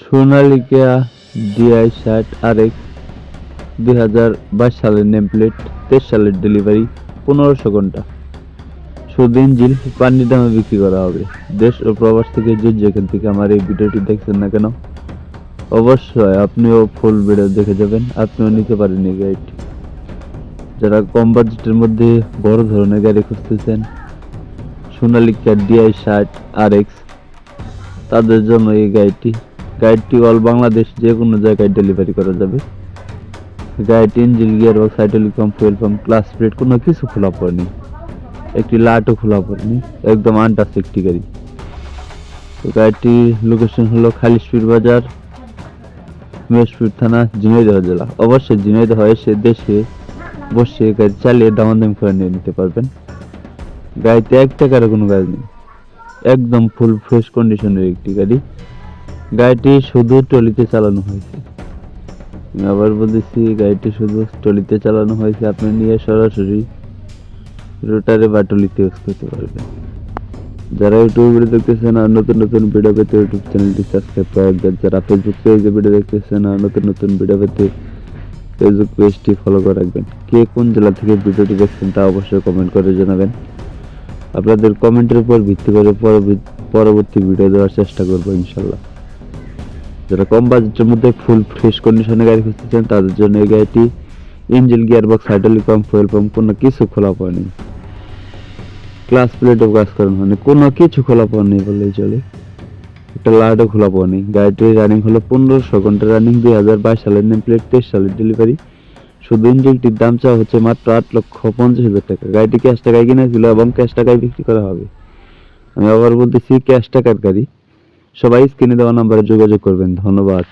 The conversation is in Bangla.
সোনালিকা DI60RX 2022 সালের নেম প্লেট, 23 সালের ডেলিভারি, 1500 ঘন্টা। শুধু ইঞ্জিন পানির দামে বিক্রি করা হবে। দেশ ও প্রবাস থেকে যে যেখান থেকে আমার এই ভিডিওটি দেখছেন না কেন, অবশ্যই আপনিও ফুল ভিডিও দেখে যাবেন, আপনিও নিতে পারেন এই গাড়িটি। যারা কম বাজেটের মধ্যে বড় ধরনের গাড়ি খুঁজতেছেন, সোনালিকা DI60RX তাদের জন্য এই গাড়িটি অল বাংলাদেশ যে কোনো জায়গায় ডেলিভারি করা যাবে। গাড়িটি engine, gear box, hydraulic pump, fuel pump, clutch plate কোনো কিছু খোলা পড়েনি, একটি লাটও খোলা পড়েনি, একদম আনটাচ একটি গাড়ি। তো গাড়িটির লোকেশন হলো খালিশপুর বাজার, মেহেরপুর থানা, ঝিনাইদহ জেলা। অবশ্যই ঝিনাইদহ এসে দেশে বসে গাড়ি চালিয়ে দামাদামি করে নিয়ে নিতে পারবেন। গাড়িতে এক টাকারও কোনো কাজ নেই, একদম ফুল ফ্রেশ কন্ডিশনের একটি গাড়ি। গাড়িটি শুধু ট্রলিতে চালানো হয়েছে। আমি আবার বলতেছি, গাড়িটি শুধু ট্রলিতে চালানো হয়েছে, আপনি নিয়ে সরাসরি রোটারে বা ট্রলিতে ইউজ করতে পারবেন। যারা ইউটিউব ভিডিও দেখতেছেন আর নতুন নতুন ভিডিও পেতে ইউটিউব চ্যানেলটি সাবস্ক্রাইব করে রাখবেন। যারা ফেসবুক পেজে ভিডিও দেখতেছেন আর নতুন নতুন ভিডিও পেতে ফেসবুক পেজটি ফলো করে রাখবেন। কে কোন জেলা থেকে ভিডিওটি দেখছেন তা অবশ্যই কমেন্ট করে জানাবেন। আপনাদের কমেন্টের উপর ভিত্তি করে পরবর্তী ভিডিও দেওয়ার চেষ্টা করবো ইনশাল্লাহ। যারা কম বাজেটের মধ্যে ফুল ফ্রেশ কন্ডিশনে গাড়ি খুঁজতেছেন তাদের জন্য এই গাড়িটি engine, gear box, hydraulic pump, fuel pump কোনো কিছু খোলা পড়েনি, ক্লাচ প্লেটও কাজ করেন, মানে কোনো কিছু খোলা পড়েনি বললেই চলে, একটা লাইটও খোলা পড়েনি। গাড়িটির রানিং হলো 1500 ঘন্টা রানিং, 2022 সালের নেম প্লেট, 23 সালের ডেলিভারি। শুধু ইঞ্জিনটির দাম চাওয়া হচ্ছে মাত্র 8,50,000 টাকা। গাড়িটি ক্যাশ টাকায় কিনেছিল এবং ক্যাশ টাকায় বিক্রি করা হবে। আমি আবার বলতেছি, ক্যাশ টাকার গাড়ি। সবাই স্ক্রিনে দেওয়া নাম্বারে যোগাযোগ করবেন। ধন্যবাদ।